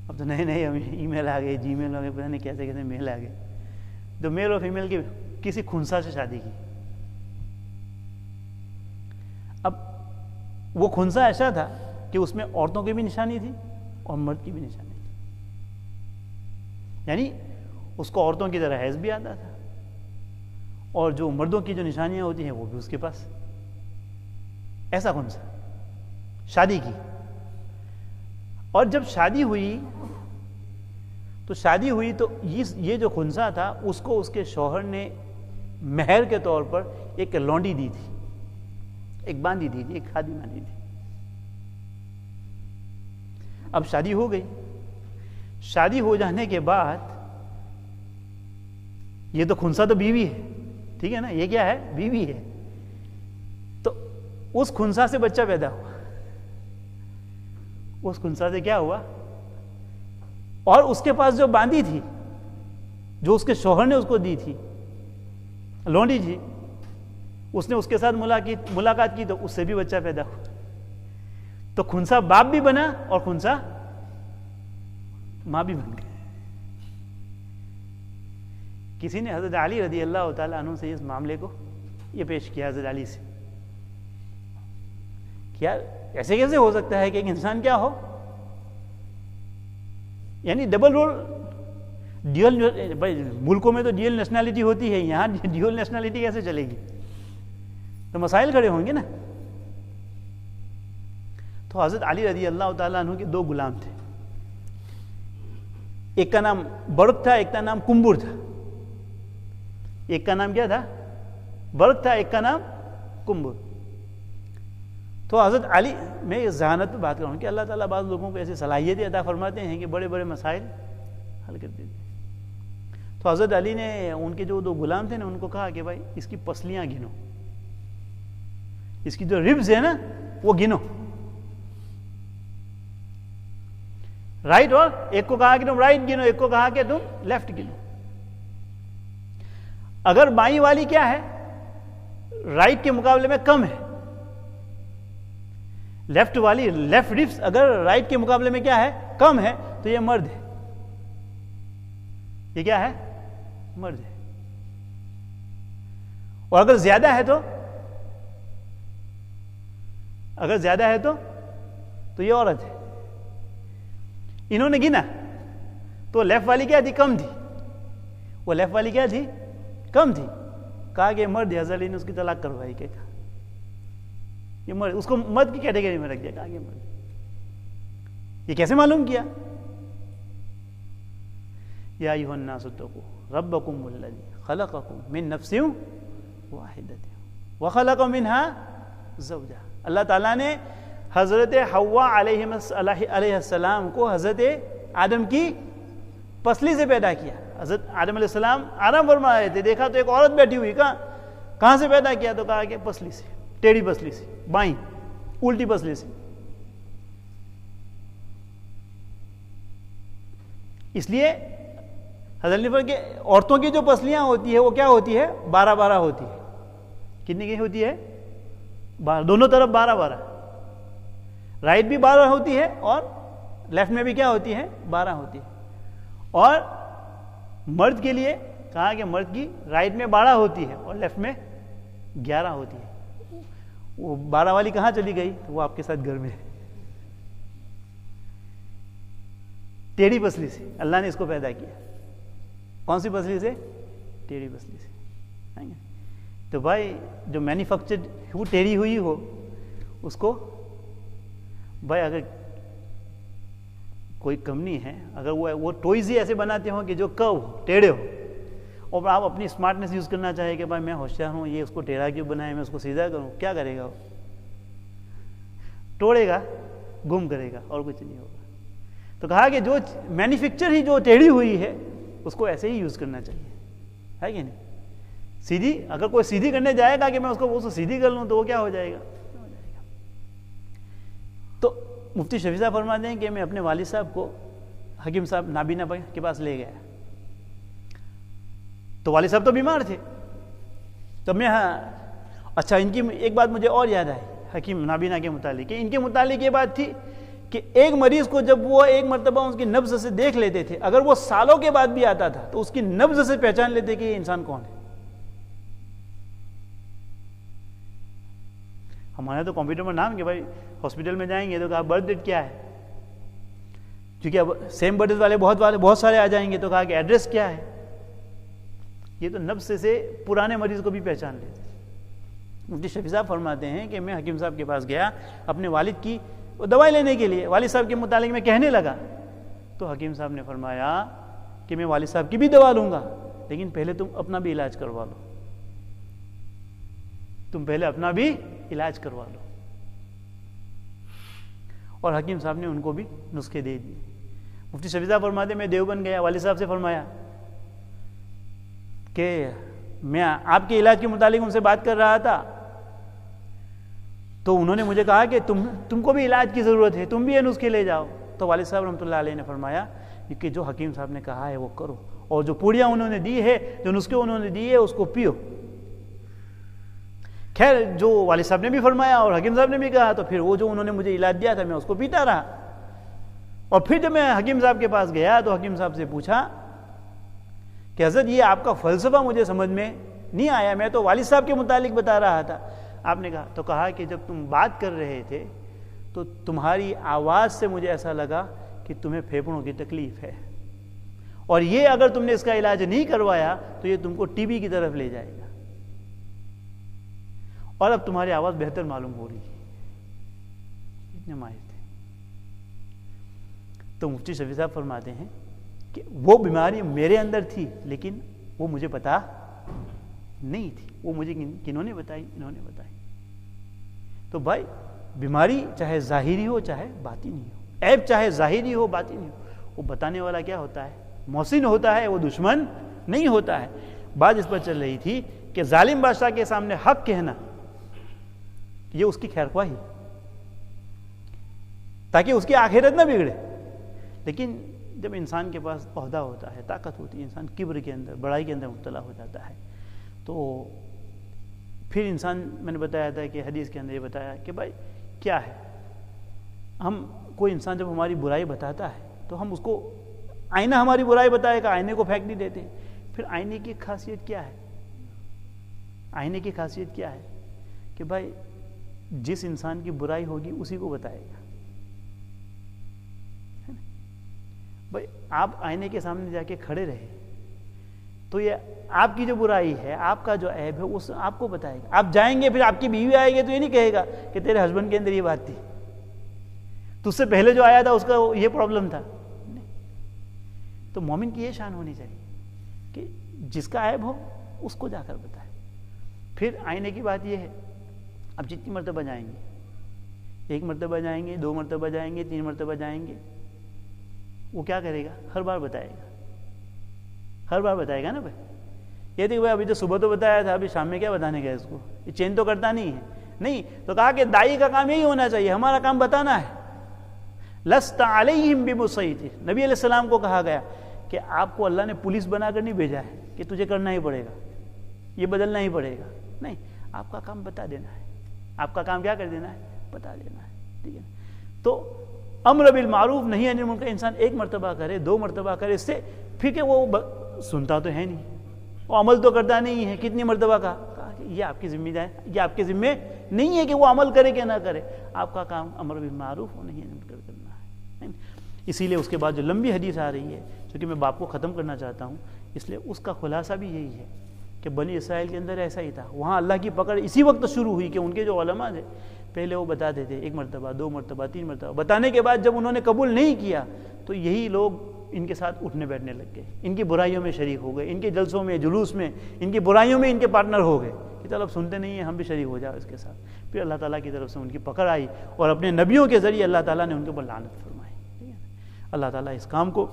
اب تو نئے نئے ای میل آ گئے، جی میل آ گئے، پتہ نہیں کیسے کیسے میل آ گئے، تو میل اور فیمیل کی کسی خنسا سے شادی کی۔ اب وہ خنسا ایسا تھا کہ اس میں عورتوں کی بھی نشانی تھی اور مرد کی بھی نشانی تھی، یعنی اس کو عورتوں کی طرح حیض بھی آتا تھا اور جو مردوں کی جو نشانیاں ہوتی ہیں وہ بھی اس کے پاس، ایسا خنسا شادی کی۔ اور جب شادی ہوئی تو یہ جو خنسا تھا اس کو اس کے شوہر نے مہر کے طور پر ایک لونڈی دی تھی، ایک باندھی دی تھی، ایک کھادی باندھی تھی۔ اب شادی ہو گئی، شادی ہو جانے کے بعد یہ تو خنسا تو بیوی ہے، ٹھیک ہے نا، یہ کیا ہے؟ بیوی ہے۔ تو اس خنسا سے بچہ پیدا ہوا، اس خنسا سے کیا ہوا، اور اس کے پاس جو باندھی تھی، جو اس کے شوہر نے اس کو دی تھی، لونڈی تھی، اس نے اس کے ساتھ ملاقات کی تو اس سے بھی بچہ پیدا ہوا۔ تو خنسا باپ بھی بنا اور خنسا ماں بھی بن گئی۔ کسی نے حضرت علی رضی اللہ تعالیٰ عنہ سے اس معاملے کو یہ پیش کیا، حضرت علی سے، کیا ایسے کیسے ہو سکتا ہے کہ ایک انسان کیا ہو، یعنی ڈبل رول، ڈیول، بھائی ملکوں میں تو ڈیول نیشنلٹی ہوتی ہے، یہاں ڈیول نیشنلٹی کیسے چلے گی؟ تو مسائل کھڑے ہوں گے نا۔ تو حضرت علی رضی اللہ تعالیٰ عنہ کے 2 غلام تھے، ایک کا نام برق تھا، ایک کا نام کمبر تھا۔ ایک کا نام کیا تھا؟ برق تھا، ایک کا نام کمبر۔ تو حضرت علی، میں ذہانت پہ بات کروں کہ اللہ تعالیٰ بعض لوگوں کو ایسی صلاحیتیں عطا فرماتے ہیں کہ بڑے بڑے مسائل حل کر دیتے ہیں۔ تو حضرت علی نے ان کے جو 2 غلام تھے نا، ان کو کہا کہ بھائی اس کی پسلیاں گنو، اس کی جو ربز ہے نا وہ گنو، رائٹ، اور ایک کو کہا کہ تم رائٹ گنو، ایک کو کہا کہ تم لیفٹ گنو۔ اگر بائیں والی کیا ہے، رائٹ کے مقابلے میں کم ہے، لیفٹ والی، لیفٹ ربس اگر رائٹ کے مقابلے میں کیا ہے، کم ہے، تو یہ مرد ہے، یہ کیا ہے؟ مرد ہے. اور اگر زیادہ ہے تو یہ عورت ہے. انہوں نے گنا تو لیفٹ والی کیا تھی؟ کم تھی. وہ لیفٹ والی کیا تھی؟ کم تھی. کہا کہ مرد ہے. حضرت نے اس کی طلاق کروائی. کیا کہا؟ یہ مرد، اس کو مرد کی کیٹیگری میں رکھ دیا. کہا کہ مرد. یہ کیسے معلوم کیا؟ یا ایھا الناس اتقوا ربکم الذی خلقکم من نفس واحدۃ وخلق منها زوجها. اللہ تعالیٰ نے حضرت حوا علیہ السلام کو حضرت آدم کی پسلی سے پیدا کیا. حضرت آدم علیہ السلام آرام فرما رہے تھے، دیکھا تو ایک عورت بیٹھی ہوئی. کہاں سے پیدا کیا؟ تو کہا کہ پسلی سے، ٹیڑھی پسلی سے، بائیں الٹی پسلی سے. اس لیے حضرت نے فرمایا کہ عورتوں کی جو پسلیاں ہوتی ہے وہ کیا ہوتی ہے؟ 12 ہوتی ہے. کتنی کی ہوتی ہے؟ دونوں طرف 12. رائٹ بھی 12 ہوتی ہے اور لیفٹ میں بھی کیا ہوتی ہے؟ 12 ہوتی ہے. اور مرد کے لیے کہا کہ مرد کی رائٹ میں 12 ہوتی ہے اور لیفٹ میں 11 ہوتی ہے. وہ 12 والی کہاں چلی گئی؟ تو وہ آپ کے ساتھ گھر میں ہے. ٹیڑھی پسلی سے اللہ نے اس کو پیدا کیا. کون سی پسلی سے؟ ٹیڑھی پسلی سے. تو بھائی جو مینوفیکچرڈ وہ ٹیڑھی ہوئی ہو اس کو بھائی اگر کوئی کمنی ہے، اگر وہ ٹوائز ہی ایسے بناتے ہوں کہ جو کرو ٹیڑھے ہو، اور آپ اپنی اسمارٹنیس یوز کرنا چاہے کہ بھائی میں ہوشیار ہوں، یہ اس کو ٹیڑھا کیوں بنائے، میں اس کو سیدھا کروں، کیا کرے گا؟ وہ توڑے گا، گم کرے گا اور کچھ نہیں ہوگا. تو کہا کہ جو مینوفیکچر ہی جو ٹیڑھی ہوئی ہے اس کو ایسے ہی یوز کرنا چاہیے، ہے کہ نہیں؟ سیدھی اگر کوئی سیدھی کرنے جائے گا کہ میں اس کو سیدھی کر لوں تو وہ کیا ہو جائے گا؟ تو مفتی شفیع صاحب فرماتے ہیں کہ میں اپنے والد صاحب کو حکیم صاحب نابینا کے پاس لے گیا. تو والد صاحب تو بیمار تھے. تو میں اچھا ان کی ایک بات مجھے اور یاد آئی حکیم نابینا کے متعلق، کہ ان کے متعلق یہ بات تھی کہ ایک مریض کو جب وہ ایک مرتبہ اس کی نبض سے دیکھ لیتے تھے، اگر وہ سالوں کے بعد بھی آتا تھا تو اس کی نبض سے پہچان لیتے کہ یہ انسان کون ہے. ہمارے تو کمپیوٹر میں نام کہ بھائی ہاسپٹل میں جائیں گے تو کہا برتھ ڈیٹ کیا ہے، کیونکہ اب سیم برتھ ڈیٹ والے بہت سارے آ جائیں گے تو کہا کہ ایڈریس کیا ہے. یہ تو نبض سے پرانے مریض کو بھی پہچان لیتے. مفتی شفیع صاحب فرماتے ہیں کہ میں حکیم صاحب کے پاس گیا اپنے والد کی دوائی لینے کے لیے، والد صاحب کے متعلق میں کہنے لگا تو حکیم صاحب نے فرمایا کہ میں والد صاحب کی بھی دوا لوں گا لیکن پہلے تم اپنا بھی علاج کروا لو. تم پہلے اپنا بھی علاج کروا لو. اور حکیم صاحب نے ان کو بھی نسخے دے دیے. مفتی شفیع صاحب فرماتے میں دیوبند گیا، والد صاحب سے فرمایا کہ میں آپ کے علاج کے متعلق ان سے بات کر رہا تھا تو انہوں نے مجھے کہا کہ تم کو بھی علاج کی ضرورت ہے، تم بھی یہ نسخے لے جاؤ. تو والد صاحب رحمۃ اللہ علیہ نے فرمایا کہ جو حکیم صاحب نے کہا ہے وہ کرو، اور جو پوڑیاں انہوں نے دی ہے، جو نسخے انہوں نے دی ہے اس کو پیو. خیر جو والد صاحب نے بھی فرمایا اور حکیم صاحب نے بھی کہا تو پھر وہ جو انہوں نے مجھے علاج دیا تھا میں اس کو پیتا رہا. اور پھر جب میں حکیم صاحب کے پاس گیا تو حکیم صاحب سے پوچھا کہ حضرت یہ آپ کا فلسفہ مجھے سمجھ میں نہیں آیا، میں تو والد صاحب کے متعلق بتا رہا تھا. آپ نے کہا کہ جب تم بات کر رہے تھے تو تمہاری آواز سے مجھے ایسا لگا کہ تمہیں پھیپھڑوں کی تکلیف ہے، اور یہ اگر تم نے اس کا علاج نہیں کروایا تو یہ تم کو ٹی بی کی طرف لے جائے گا، اور اب تمہاری آواز بہتر معلوم ہو رہی ہے. اتنے ماہر تھے. تو مفتی شفیع صاحب فرماتے ہیں کہ وہ بیماری میرے اندر تھی لیکن وہ مجھے پتا نہیں تھی. وہ مجھے کنہوں نے بتائی؟ انہوں نے بتائی. تو بھائی بیماری چاہے ظاہری ہو چاہے باطنی ہو، عیب چاہے ظاہری ہو باطنی ہو، وہ بتانے والا کیا ہوتا ہے؟ محسن ہوتا ہے، وہ دشمن نہیں ہوتا ہے. بات اس پر چل رہی تھی کہ ظالم بادشاہ کے سامنے حق کہنا یہ اس کی خیر خواہی تاکہ اس کی آخرت نہ بگڑے. لیکن جب انسان کے پاس عہدہ ہوتا ہے، طاقت ہوتی ہے، انسان کبر کے اندر، بڑائی کے اندر مبتلا ہو جاتا ہے. تو پھر انسان، میں نے بتایا تھا کہ حدیث کے اندر یہ بتایا کہ بھائی کیا ہے، ہم کوئی انسان جب ہماری برائی بتاتا ہے تو ہم اس کو آئینہ ہماری برائی بتائے گا، آئینے کو پھینک نہیں دیتے. پھر آئینے کی خاصیت کیا ہے؟ آئینے کی خاصیت کیا ہے کہ بھائی جس انسان کی برائی ہوگی اسی کو بتائے گا. بھائی آپ آئینے کے سامنے جا کے کھڑے رہے تو یہ آپ کی جو برائی ہے، آپ کا جو عیب ہے، اس آپ کو بتائے گا. آپ جائیں گے پھر آپ کی بیوی آئے گی تو یہ نہیں کہے گا کہ تیرے ہسبینڈ کے اندر یہ بات تھی، تجھ سے پہلے جو آیا تھا اس کا یہ پرابلم تھا. تو مومن کی یہ شان ہونی چاہیے کہ جس کا عیب ہو اس کو جا کر بتائے. پھر آئینے کی بات یہ ہے، اب جتنی مرتبہ جائیں گے، 1 مرتبہ جائیں گے، 2 مرتبہ جائیں گے، 3 مرتبہ جائیں گے، وہ کیا کرے گا؟ ہر بار بتائے گا. ہر بار بتائے گا نا بھائی. یہ دیکھ بھائی ابھی تو صبح تو بتایا تھا، ابھی شام میں کیا بتانے گیا اس کو؟ یہ چینج تو کرتا نہیں ہے. نہیں تو کہا کہ دائی کا کام یہی ہونا چاہیے، ہمارا کام بتانا ہے. لست علیہم بمسیطر، نبی علیہ السلام کو کہا گیا کہ آپ کو اللہ نے پولیس بنا کر نہیں بھیجا ہے کہ تجھے کرنا ہی پڑے گا، یہ بدلنا ہی پڑے گا. نہیں، آپ کا کام بتا دینا ہے. آپ کا کام کیا کر دینا ہے؟ بتا دینا ہے. ٹھیک ہے. تو امر بالمعروف نہی عن المنکر انسان 1 مرتبہ کرے، 2 مرتبہ کرے، اس سے پھر کہ وہ سنتا تو ہے نہیں، وہ عمل تو کرتا نہیں ہے. کتنی مرتبہ کہا کہ یہ آپ کی ذمہ داری، یہ آپ کے ذمے نہیں ہے کہ وہ عمل کرے کہ نہ کرے. آپ کا کام امر بالمعروف اور نہی عن المنکر کرنا ہے. اسی لیے اس کے بعد جو لمبی حدیث آ رہی ہے، چونکہ میں باپ کو ختم کرنا چاہتا ہوں، اس لیے اس کا خلاصہ بھی یہی ہے کہ بنی اسرائیل کے اندر ایسا ہی تھا. وہاں اللہ کی پکڑ اسی وقت شروع ہوئی کہ ان کے جو علماء تھے پہلے وہ بتاتے تھے 1 مرتبہ 2 مرتبہ 3 مرتبہ، بتانے کے بعد جب انہوں نے قبول نہیں کیا تو یہی لوگ ان کے ساتھ اٹھنے بیٹھنے لگ گئے، ان کی برائیوں میں شریک ہو گئے، ان کے جلسوں میں جلوس میں ان کی برائیوں میں ان کے پارٹنر ہو گئے کہ چلو اب سنتے نہیں ہیں ہم بھی شریک ہو جاؤ اس کے ساتھ. پھر اللہ تعالیٰ کی طرف سے ان کی پکڑ آئی اور اپنے نبیوں کے ذریعے اللہ تعالیٰ نے ان کے اوپر لعنت فرمائی. ٹھیک ہے. اللہ تعالیٰ اس کام کو،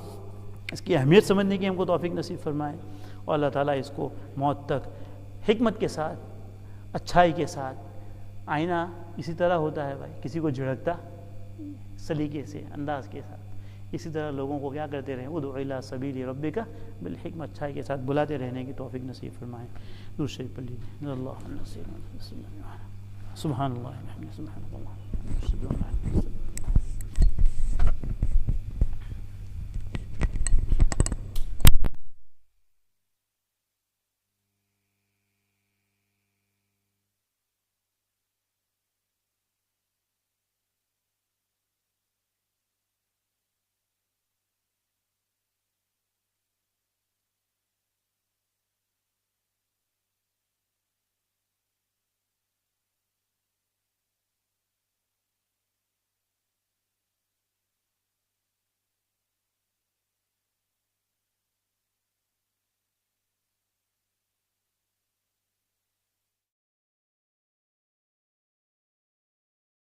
اس کی اہمیت سمجھنے کی ہم کو توفیق نصیب فرمائے، اور اللہ تعالیٰ اس کو موت تک حکمت کے ساتھ، اچھائی کے ساتھ. آئینہ اسی طرح ہوتا ہے بھائی، کسی کو جھڑکتا سلیقے سے، انداز کے ساتھ. اسی طرح لوگوں کو کیا کرتے رہیں، ادعو الی سبیل ربک بالحکمت، اچھائی کے ساتھ بلاتے رہنے کی توفیق نصیب فرمائے. درود شریف پڑھ لیجیے. اللہ سبحان اللہ سبحان اللہ.